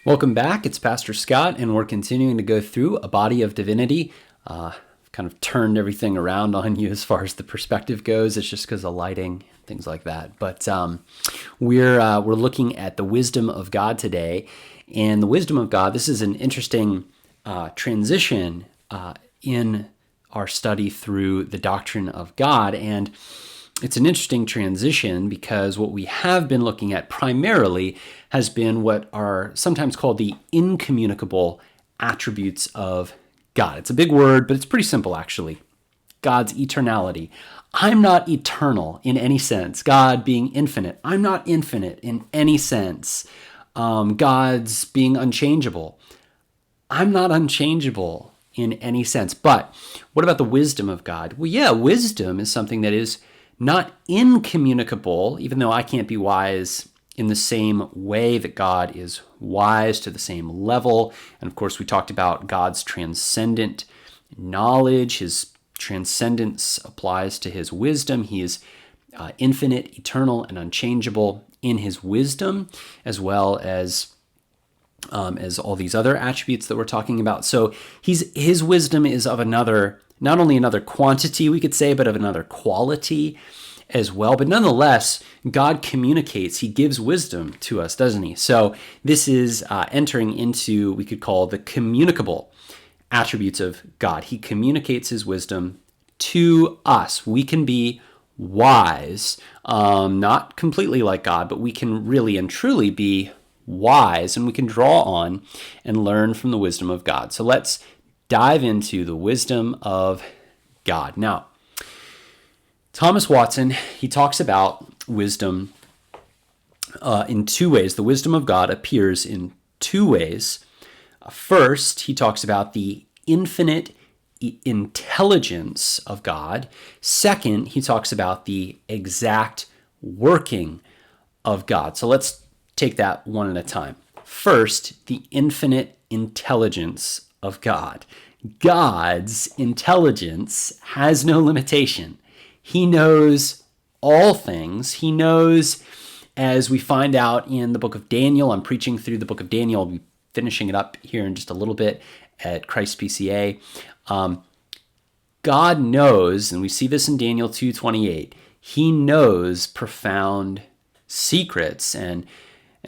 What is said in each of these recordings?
Welcome back. It's Pastor Scott, and we're continuing to go through a body of divinity. Kind of turned everything around on you as far as the perspective goes. It's just because of lighting, things like that. But we're looking at the wisdom of God today, and the wisdom of God. This is an interesting transition in our study through the doctrine of God, and it's an interesting transition because what we have been looking at primarily has been what are sometimes called the incommunicable attributes of God. It's a big word, but it's pretty simple actually. God's eternality. I'm not eternal in any sense. God being infinite. I'm not infinite in any sense. God's being unchangeable. I'm not unchangeable in any sense. But what about the wisdom of God? Well, yeah, wisdom is something that is not incommunicable, even though I can't be wise in the same way that God is wise, to the same level. And of course, we talked about God's transcendent knowledge. His transcendence applies to his wisdom. He is infinite, eternal, and unchangeable in his wisdom, as well as all these other attributes that we're talking about. So his wisdom is of another, not only another quantity, we could say, but of another quality as well. But nonetheless, God communicates. He gives wisdom to us, doesn't he? So this is entering into, we could call, the communicable attributes of God. He communicates his wisdom to us. We can be wise, not completely like God, but we can really and truly be wise, and we can draw on and learn from the wisdom of God. So let's dive into the wisdom of God. Now, Thomas Watson, he talks about wisdom in two ways. The wisdom of God appears in two ways. First, he talks about the infinite intelligence of God. Second, he talks about the exact working of God. So let's take that one at a time. First, the infinite intelligence of God. God's intelligence has no limitation. He knows all things. He knows, as we find out in the book of Daniel. I'm preaching through the book of Daniel. I'll be finishing it up here in just a little bit at Christ PCA. God knows, and we see this in Daniel 2:28, he knows profound secrets, and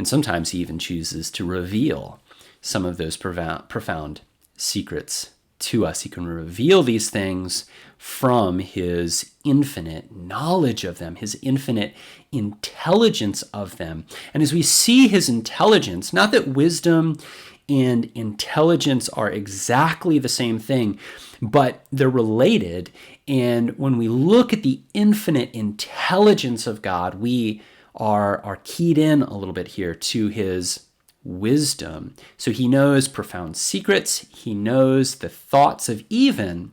sometimes he even chooses to reveal some of those profound secrets to us. He can reveal these things from his infinite knowledge of them, his infinite intelligence of them. And as we see his intelligence, not that wisdom and intelligence are exactly the same thing, but they're related. And when we look at the infinite intelligence of God, we are keyed in a little bit here to his wisdom. So he knows profound secrets. He knows the thoughts of even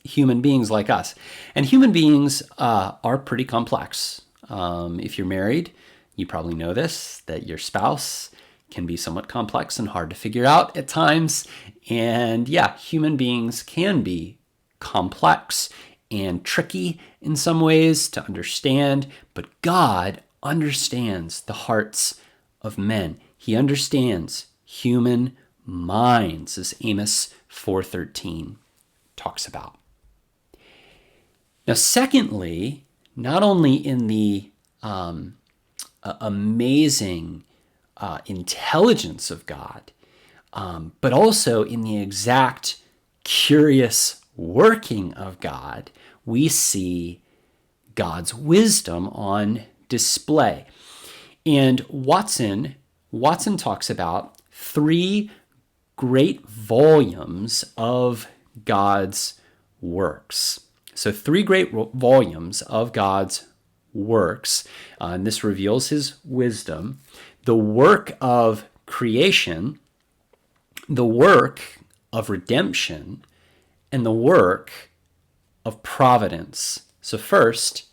human beings like us. And human beings are pretty complex. If you're married, you probably know this, that your spouse can be somewhat complex and hard to figure out at times. And yeah, human beings can be complex and tricky in some ways to understand, but God understands the hearts of men. He understands human minds, as Amos 4:13 talks about. Now, secondly, not only in the amazing intelligence of God, but also in the exact curious working of God, we see God's wisdom on display. And Watson talks about three great volumes of God's works. So three great volumes of God's works, and this reveals his wisdom: the work of creation, the work of redemption, and the work of providence. So first,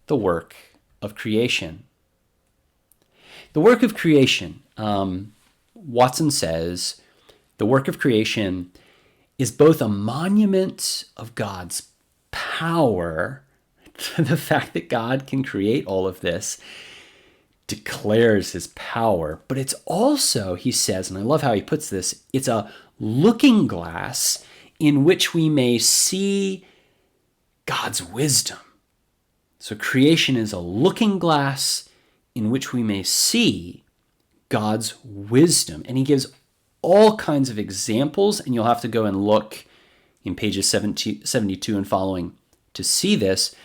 the work of creation. The work of creation, Watson says, the work of creation is both a monument of God's power, to the fact that God can create all of this, declares his power, but it's also, he says, and I love how he puts this, it's a looking glass in which we may see God's wisdom. So creation is a looking glass in which we may see God's wisdom. And he gives all kinds of examples, and you'll have to go and look in pages 72 and following to see this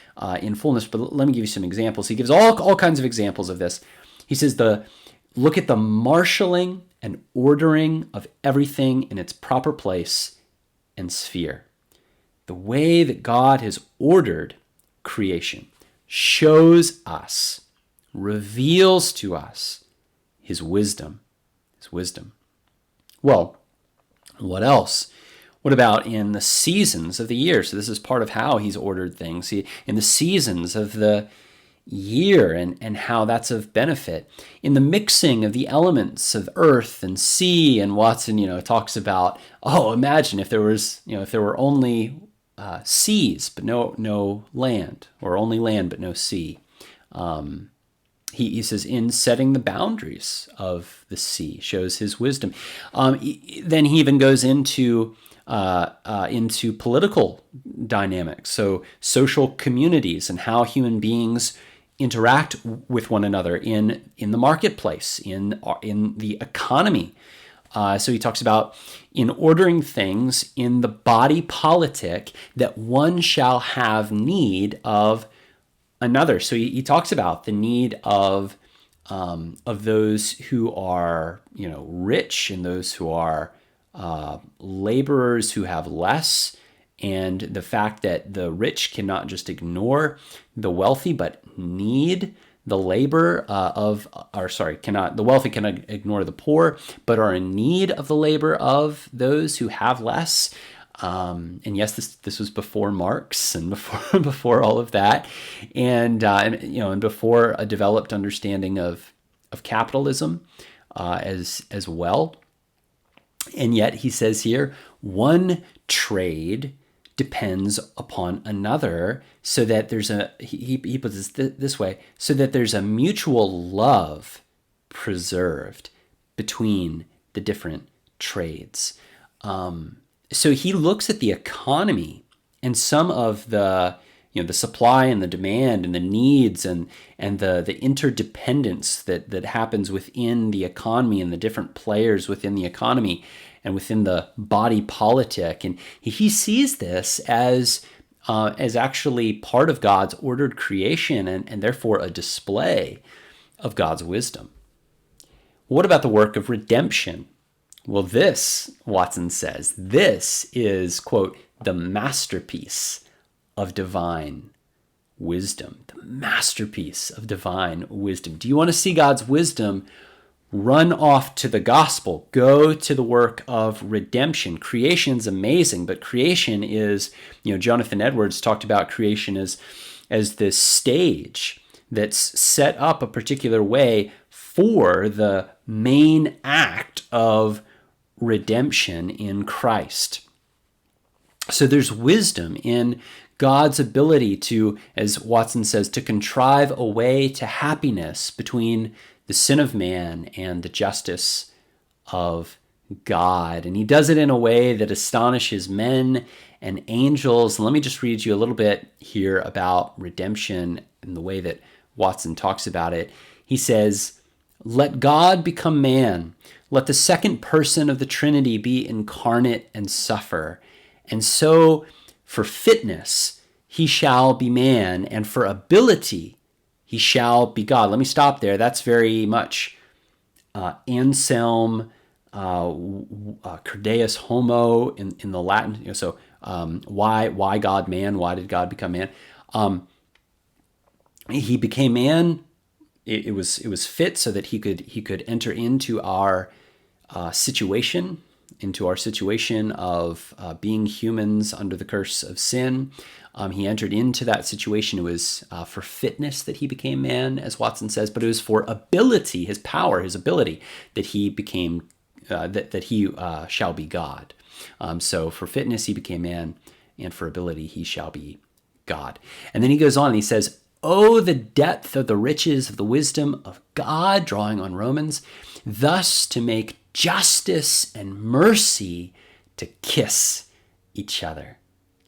in fullness. But let me give you some examples. He gives all kinds of examples of this. He says, look at the marshaling and ordering of everything in its proper place and sphere. The way that God has ordered creation shows us, reveals to us his wisdom. His wisdom. Well, what else? What about in the seasons of the year? So this is part of how he's ordered things. In the seasons of the year and how that's of benefit. In the mixing of the elements of earth and sea, and Watson, talks about, imagine if there were only seas but no land, or only land but no sea. He says, in setting the boundaries of the sea, shows his wisdom. Then he even goes into political dynamics, so social communities and how human beings interact with one another in the marketplace, in the economy. So he talks about in ordering things in the body politic that one shall have need of another. So he talks about the need of those who are rich and those who are laborers who have less, and the fact that the rich cannot just ignore the wealthy but need the labor the wealthy cannot ignore the poor but are in need of the labor of those who have less. And yes, this was before Marx and before all of that, and before a developed understanding of capitalism as well. And yet he says here, one trade depends upon another, so that there's he puts it this way, so that there's a mutual love preserved between the different trades. So he looks at the economy and some of the supply and the demand and the needs and the interdependence that happens within the economy and the different players within the economy and within the body politic. And he sees this as actually part of God's ordered creation and therefore a display of God's wisdom. What about the work of redemption? Well, this, Watson says, this is, quote, the masterpiece of divine wisdom. The masterpiece of divine wisdom. Do you want to see God's wisdom? Run off to the gospel. Go to the work of redemption. Creation's amazing, but creation is, Jonathan Edwards talked about creation as this stage that's set up a particular way for the main act of redemption in Christ. So there's wisdom in God's ability to, as Watson says, to contrive a way to happiness between the sin of man and the justice of God. And he does it in a way that astonishes men and angels. And let me just read you a little bit here about redemption and the way that Watson talks about it. He says, "Let God become man. Let the second person of the Trinity be incarnate and suffer. And so for fitness, he shall be man, and for ability, he shall be God." Let me stop there. That's very much Anselm, Credeus Homo in the Latin. So why God man? Why did God become man? He became man. It was fit so that he could enter into our situation of being humans under the curse of sin. He entered into that situation. It was for fitness that he became man, as Watson says, but it was for ability, his power, his ability, that he became, that he shall be God. So for fitness he became man, and for ability he shall be God. And then he goes on and he says, Oh, the depth of the riches of the wisdom of God, drawing on Romans, thus to make justice and mercy to kiss each other.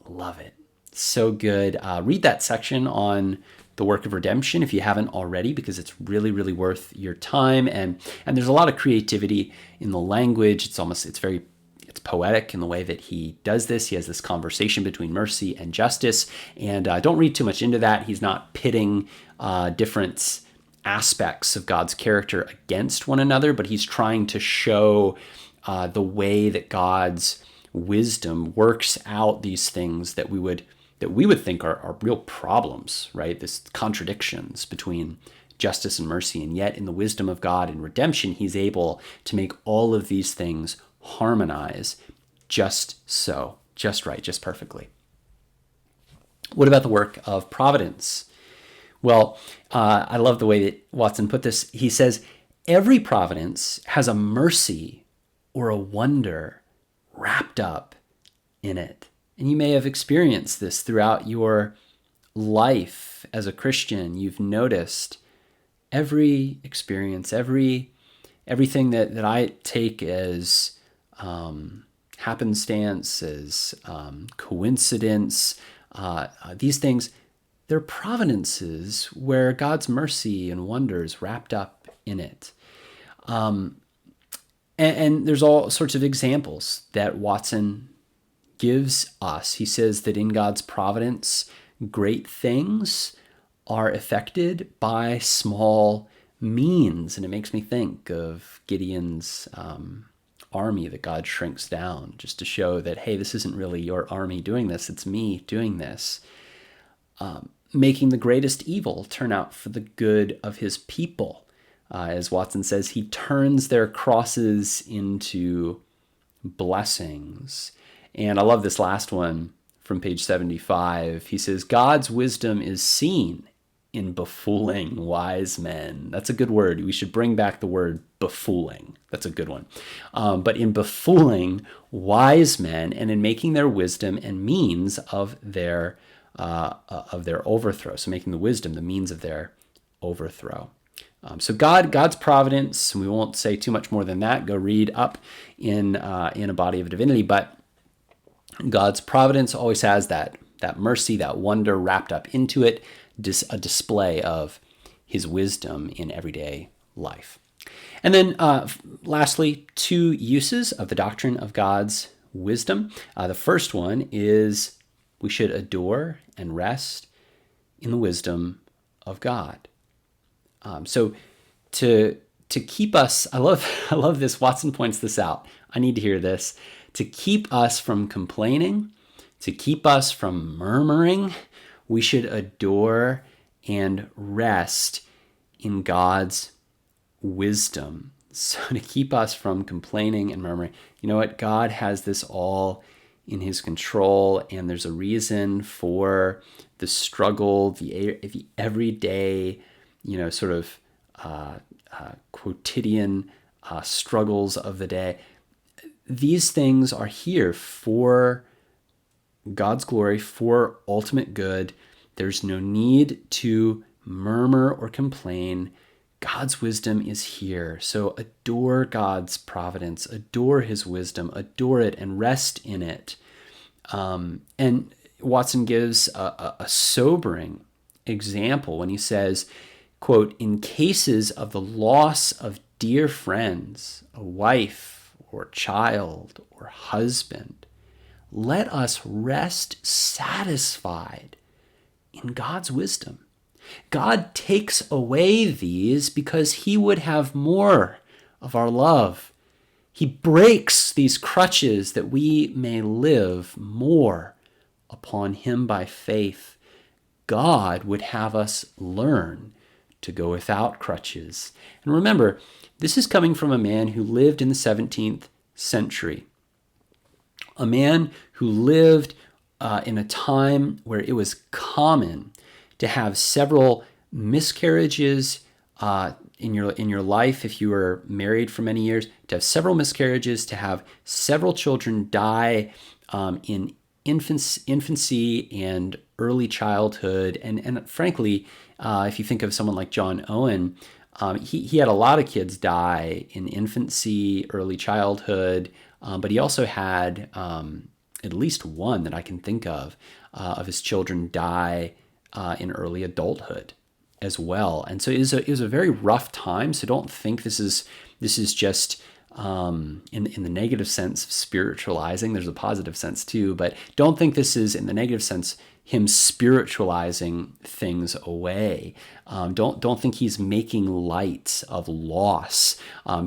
Love it. So good. Read that section on the work of redemption if you haven't already, because it's really, really worth your time. And there's a lot of creativity in the language. It's poetic in the way that he does this. He has this conversation between mercy and justice. And don't read too much into that. He's not pitting different aspects of God's character against one another, but he's trying to show the way that God's wisdom works out these things that we would think are real problems, right? This contradictions between justice and mercy, and yet in the wisdom of God in redemption, he's able to make all of these things harmonize just so, just right, just perfectly. What about the work of providence? Well, I love the way that Watson put this. He says, every providence has a mercy or a wonder wrapped up in it. And you may have experienced this throughout your life as a Christian. You've noticed every experience, everything that I take as happenstance, as coincidence, these things, they're providences where God's mercy and wonder is wrapped up in it. And there's all sorts of examples that Watson gives us. He says that in God's providence, great things are effected by small means. And it makes me think of Gideon's army that God shrinks down just to show that, hey, this isn't really your army doing this, it's me doing this. Making the greatest evil turn out for the good of his people. As Watson says, he turns their crosses into blessings. And I love this last one from page 75. He says, God's wisdom is seen in befooling wise men. That's a good word. We should bring back the word befooling. That's a good one. But in befooling wise men and in making their wisdom and means of their overthrow. So making the wisdom the means of their overthrow. So God's providence, and we won't say too much more than that. Go read up in a body of divinity. But God's providence always has that mercy, that wonder wrapped up into it, a display of his wisdom in everyday life. And then lastly, two uses of the doctrine of God's wisdom. The first one is we should adore and rest in the wisdom of God. So to keep us, I love this. Watson points this out. I need to hear this. To keep us from complaining, to keep us from murmuring, we should adore and rest in God's wisdom. So to keep us from complaining and murmuring, you know what? God has this all in his control, and there's a reason for the struggle, the everyday, sort of quotidian struggles of the day. These things are here for God's glory, for ultimate good. There's no need to murmur or complain. God's wisdom is here. So adore God's providence, adore his wisdom, adore it and rest in it. And Watson gives a sobering example when he says, quote, in cases of the loss of dear friends, a wife or child or husband, let us rest satisfied in God's wisdom. God takes away these because he would have more of our love. He breaks these crutches that we may live more upon him by faith. God would have us learn to go without crutches. And remember, this is coming from a man who lived in the 17th century. A man who lived in a time where it was common to have several miscarriages in your life, if you were married for many years, to have several miscarriages, to have several children die in infancy and early childhood, and frankly, If you think of someone like John Owen, he had a lot of kids die in infancy, early childhood, but he also had at least one that I can think of his children die in early adulthood as well. And so it was a very rough time. So don't think this is just in the negative sense of spiritualizing. There's a positive sense too, but don't think this is in the negative sense him spiritualizing things away. Don't think he's making light of loss.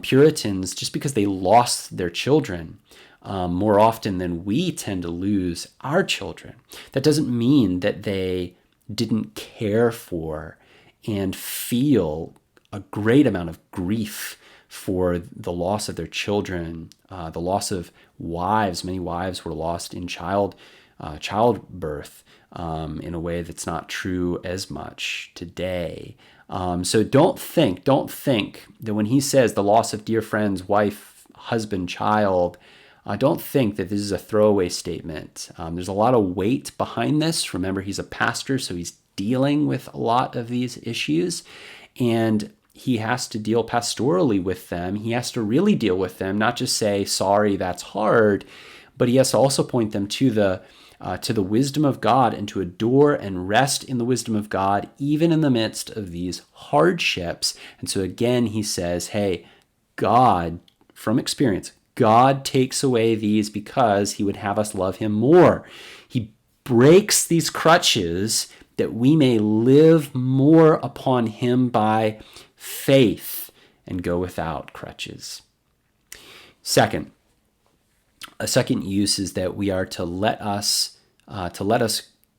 Puritans, just because they lost their children more often than we tend to lose our children, that doesn't mean that they didn't care for and feel a great amount of grief for the loss of their children, the loss of wives. Many wives were lost in childbirth in a way that's not true as much today. So don't think that when he says the loss of dear friends, wife, husband, child, don't think that this is a throwaway statement. There's a lot of weight behind this. Remember, he's a pastor, so he's dealing with a lot of these issues, and he has to deal pastorally with them. He has to really deal with them, not just say, sorry, that's hard, but he has to also point them to the wisdom of God and to adore and rest in the wisdom of God, even in the midst of these hardships. And so again, he says, hey, God, from experience, God takes away these because he would have us love him more. He breaks these crutches that we may live more upon him by faith and go without crutches. A second use is that we are to let us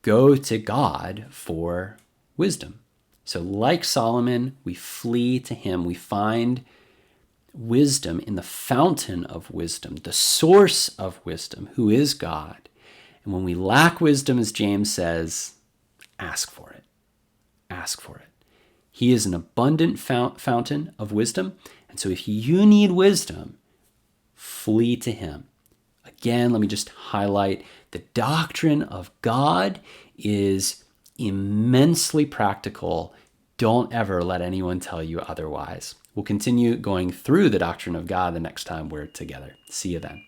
go to God for wisdom. So like Solomon, we flee to him. We find wisdom in the fountain of wisdom, the source of wisdom, who is God. And when we lack wisdom, as James says, ask for it. Ask for it. He is an abundant fountain of wisdom. And so if you need wisdom, flee to him. Again, let me just highlight the doctrine of God is immensely practical. Don't ever let anyone tell you otherwise. We'll continue going through the doctrine of God the next time we're together. See you then.